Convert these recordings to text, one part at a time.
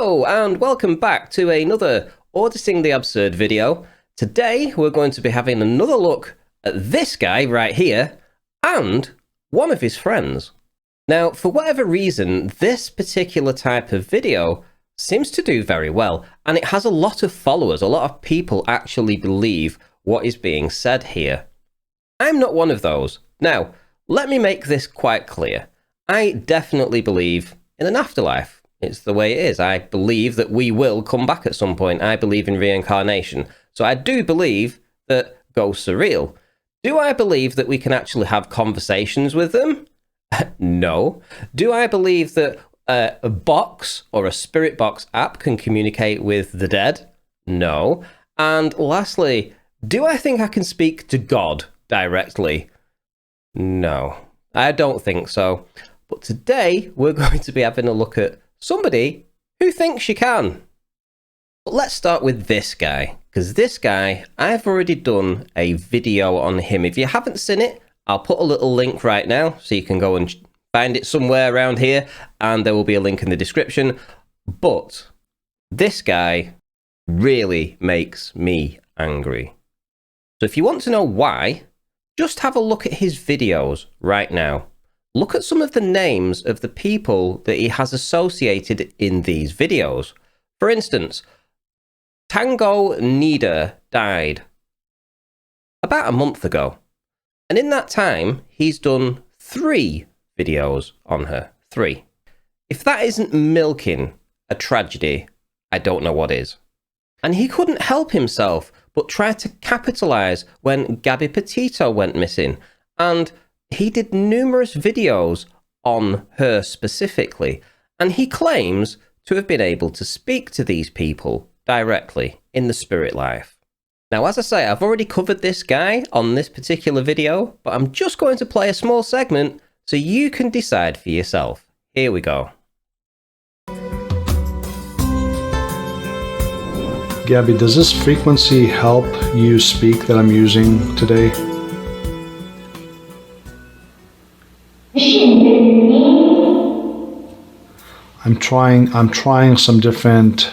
Hello and welcome back to another Auditing the Absurd video. Today we're going to be having another look at this guy right here and one of his friends. Now, for whatever reason, this particular type of video seems to do very well, and it has a lot of followers. A lot of people actually believe what is being said here. I'm not one of those. Now, let me make this quite clear. I definitely believe in an afterlife. It's the way it is. I believe that we will come back at some point. I believe in reincarnation. So I do believe that ghosts are real. Do I believe that we can actually have conversations with them? No. Do I believe that a box or a spirit box app can communicate with the dead? No. And lastly, do I think I can speak to God directly? No, I don't think so. But today we're going to be having a look at somebody who thinks you can. But let's start with this guy, because this guy, I've already done a video on him. If you haven't seen it, I'll put a little link right now so you can go and find it somewhere around here, and there will be a link in the description. But this guy really makes me angry. So if you want to know why, just have a look at his videos right now. Look at some of the names of the people that he has associated in these videos. For instance, Tango Nida died about a month ago. And in that time, he's done 3 videos on her. 3. If that isn't milking a tragedy, I don't know what is. And he couldn't help himself but try to capitalize when Gabby Petito went missing. And he did numerous videos on her specifically, and he claims to have been able to speak to these people directly in the spirit life. Now, as I say, I've already covered this guy on this particular video, but I'm just going to play a small segment so you can decide for yourself. Here we go. Gabby, does this frequency help you speak that I'm using today? I'm trying some different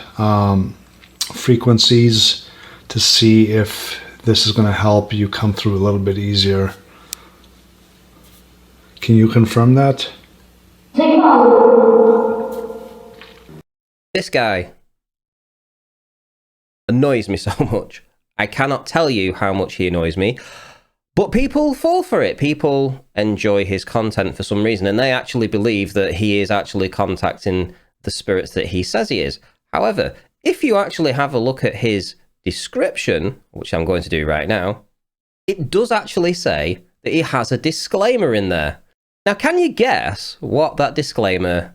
frequencies to see if this is going to help you come through a little bit easier. Can you confirm that? This guy annoys me so much. I cannot tell you how much he annoys me. But people fall for it. People enjoy his content for some reason, and they actually believe that he is actually contacting the spirits that he says he is. However, if you actually have a look at his description, which I'm going to do right now, it does actually say that he has a disclaimer in there. Now, can you guess what that disclaimer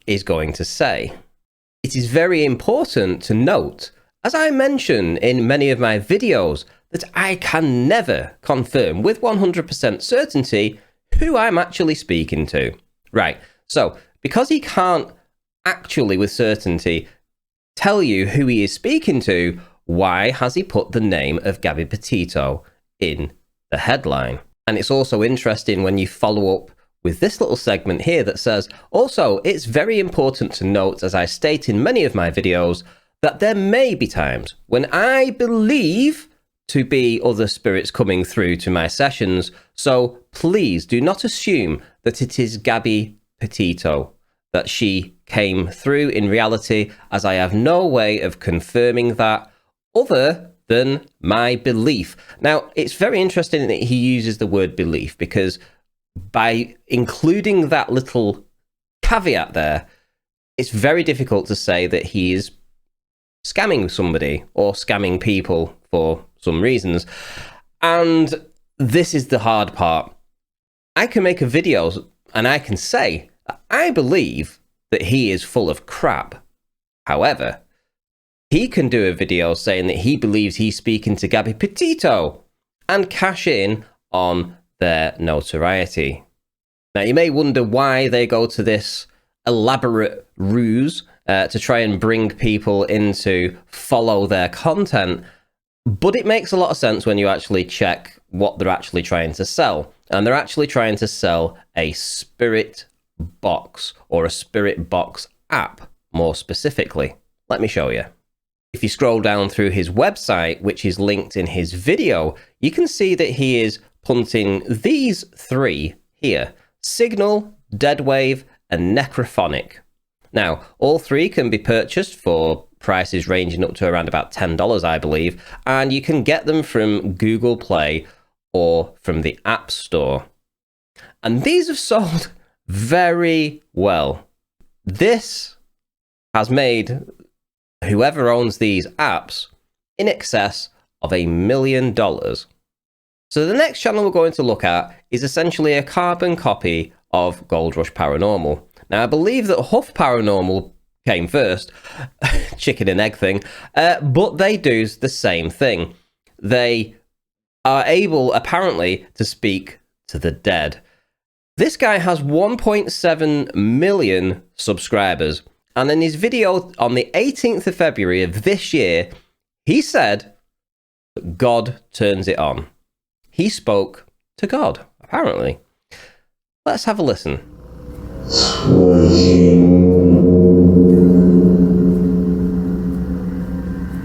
is going to say? It is very important to note, as I mention in many of my videos, that I can never confirm with 100% certainty who I'm actually speaking to. Right, so because he can't actually with certainty tell you who he is speaking to, why has he put the name of Gabby Petito in the headline? And it's also interesting when you follow up with this little segment here that says, also, it's very important to note, as I state in many of my videos, that there may be times when I believe to be other spirits coming through to my sessions, so please do not assume that it is Gabby Petito, that she came through in reality, as I have no way of confirming that other than my belief. Now, it's very interesting that he uses the word belief, because by including that little caveat there, it's very difficult to say that he is scamming somebody or scamming people for some reasons. And this is the hard part. I can make a video and I can say I believe that he is full of crap. However, he can do a video saying that he believes he's speaking to Gabby Petito and cash in on their notoriety. Now, you may wonder why they go to this elaborate ruse to try and bring people in to follow their content. But it makes a lot of sense when you actually check what they're actually trying to sell. And they're actually trying to sell a spirit box or a spirit box app, more specifically. Let me show you. If you scroll down through his website, which is linked in his video, you can see that he is punting these three here: Signal, Deadwave, and Necrophonic. Now, all three can be purchased for prices ranging up to around about $10, I believe, and you can get them from Google Play or from the App Store. And these have sold very well. This has made whoever owns these apps in excess of $1 million. So the next channel we're going to look at is essentially a carbon copy of Gold Rush Paranormal. Now, I believe that Huff Paranormal came first, chicken and egg thing, but they do the same thing. They are able, apparently, to speak to the dead. This guy has 1.7 million subscribers, and in his video on the 18th of February of this year, he said that God turns it on. He spoke to God, apparently. Let's have a listen.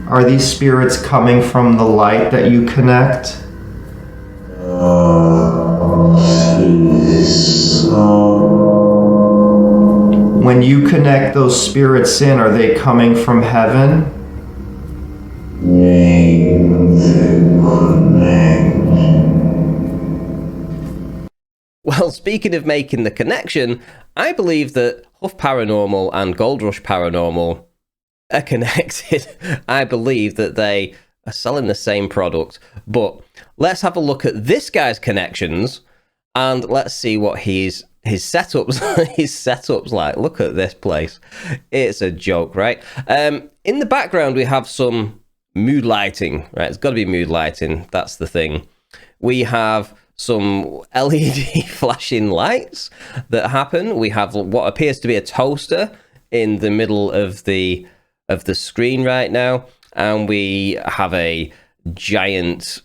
Are these spirits coming from the light that you connect? When you connect those spirits in, are they coming from heaven? Well, speaking of making the connection, I believe that Huff Paranormal and Gold Rush Paranormal are connected. I believe that they are selling the same product. But let's have a look at this guy's connections and let's see what his setup's like. Look at this place. It's a joke, right? In the background, we have some mood lighting, right? It's got to be mood lighting. That's the thing. We have some LED flashing lights that happen. We have what appears to be a toaster in the middle of the screen right now, and we have a giant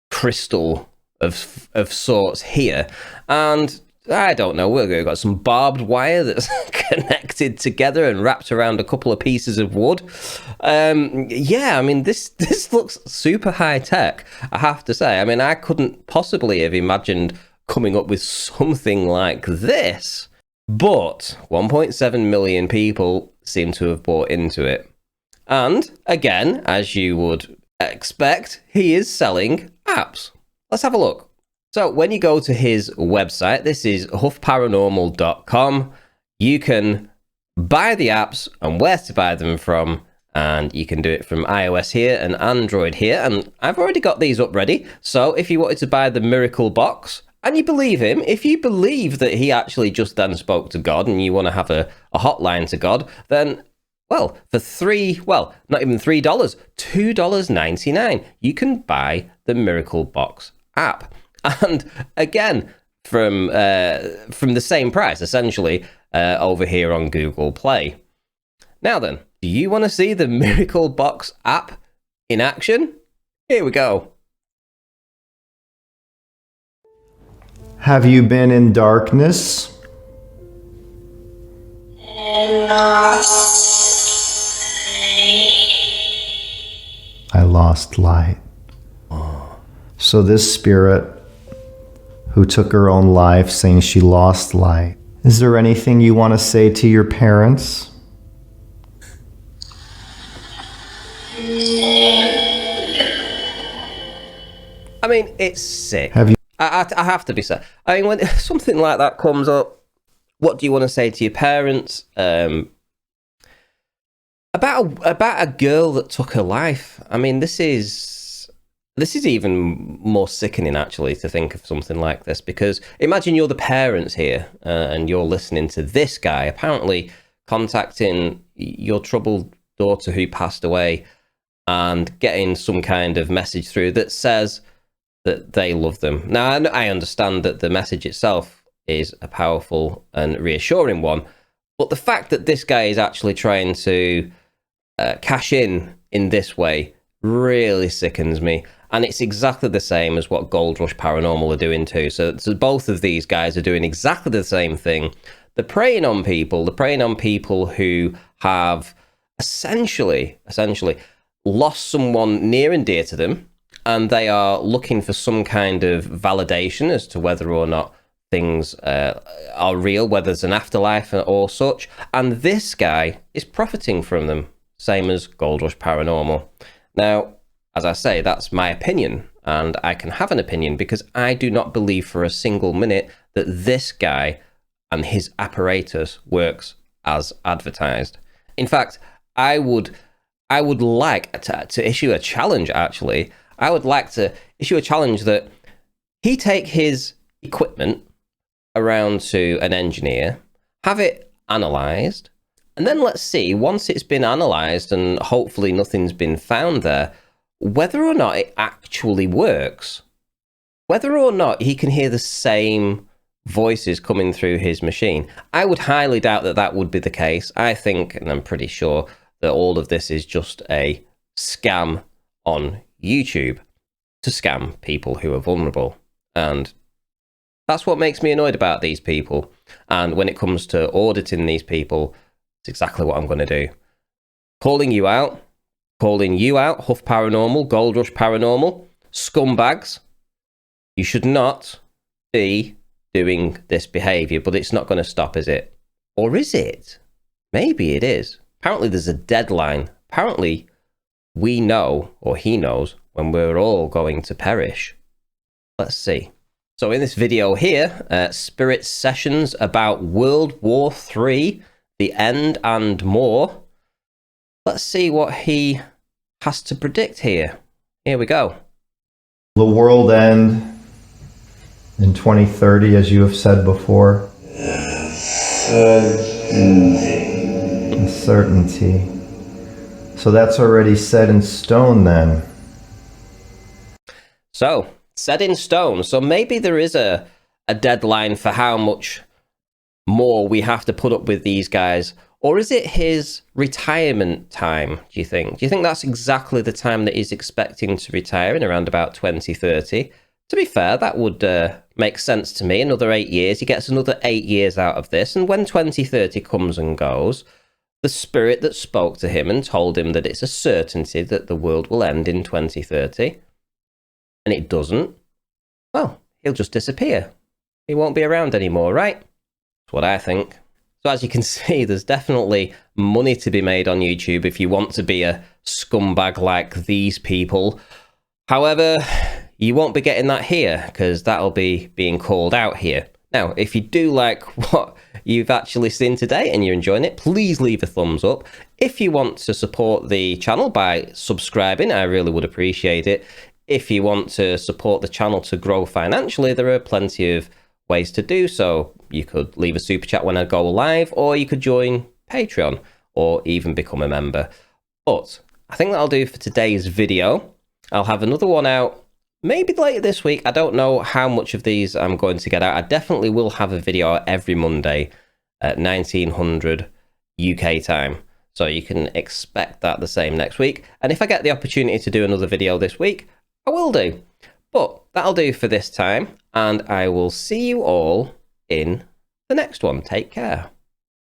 crystal of sorts here, and I don't know, we've got some barbed wire that's connected together and wrapped around a couple of pieces of wood. Yeah, I mean, this looks super high tech, I have to say. I mean, I couldn't possibly have imagined coming up with something like this, but 1.7 million people seem to have bought into it. And again, as you would expect, he is selling apps. Let's have a look. So when you go to his website, this is huffparanormal.com, you can buy the apps and where to buy them from, and you can do it from iOS here and Android here, and I've already got these up ready. So if you wanted to buy the Miracle Box, and you believe him, if you believe that he actually just then spoke to God and you want to have a hotline to God, then, well, for not even $3, $2.99, you can buy the Miracle Box app. And again, from the same price, essentially, over here on Google Play. Now then, do you want to see the Miracle Box app in action? Here we go. Have you been in darkness? I lost light. So this spirit who took her own life, saying she lost light. Is there anything you want to say to your parents? I mean, it's sick. Have you? I have to be sad. I mean, when something like that comes up, what do you want to say to your parents? About a girl that took her life. I mean, this is even more sickening, actually, to think of something like this, because imagine you're the parents here and you're listening to this guy apparently contacting your troubled daughter who passed away and getting some kind of message through that says that they love them. Now, I understand that the message itself is a powerful and reassuring one, but the fact that this guy is actually trying to cash in this way really sickens me. And it's exactly the same as what Gold Rush Paranormal are doing too. So both of these guys are doing exactly the same thing. They're preying on people. They're preying on people who have essentially lost someone near and dear to them, and they are looking for some kind of validation as to whether or not things are real, whether there's an afterlife or such. And this guy is profiting from them, same as Gold Rush Paranormal. Now, as I say, that's my opinion, and I can have an opinion because I do not believe for a single minute that this guy and his apparatus works as advertised. In fact, I would like to issue a challenge, actually. I would like to issue a challenge that he take his equipment around to an engineer, have it analysed, and then let's see, once it's been analysed and hopefully nothing's been found there, whether or not it actually works. Whether or not he can hear the same voices coming through his machine. I would highly doubt that that would be the case. I think, and I'm pretty sure, that all of this is just a scam on YouTube to scam people who are vulnerable. And that's what makes me annoyed about these people. And when it comes to auditing these people, it's exactly what I'm going to do. Calling you out, Huff Paranormal, Gold Rush Paranormal, scumbags. You should not be doing this behaviour, but it's not going to stop, is it? Or is it? Maybe it is. Apparently there's a deadline. Apparently we know, or he knows, when we're all going to perish. Let's see. So in this video here, Spirit Sessions about World War III, the end and more. Let's see what he has to predict here. Here we go. The world end in 2030, as you have said before. Certainty. So that's already set in stone then. So, set in stone. So maybe there is a deadline for how much more we have to put up with these guys. Or is it his retirement time, do you think? Do you think that's exactly the time that he's expecting to retire, in around about 2030? To be fair, that would make sense to me. Another 8 years. He gets another 8 years out of this. And when 2030 comes and goes, the spirit that spoke to him and told him that it's a certainty that the world will end in 2030, and it doesn't, well, he'll just disappear. He won't be around anymore, right? That's what I think. So as you can see, there's definitely money to be made on YouTube if you want to be a scumbag like these people. However, you won't be getting that here, because that'll be being called out here. Now, if you do like what you've actually seen today and you're enjoying it, please leave a thumbs up. If you want to support the channel by subscribing, I really would appreciate it. If you want to support the channel to grow financially, there are plenty of ways to do so. You could leave a super chat when I go live, or you could join Patreon, or even become a member. But I think that'll do for today's video. I'll have another one out maybe later this week. I don't know how much of these I'm going to get out. I definitely will have a video out every Monday at 1900 UK time. So you can expect that the same next week. And if I get the opportunity to do another video this week, I will do. But that'll do for this time. And I will see you all in the next one. Take care.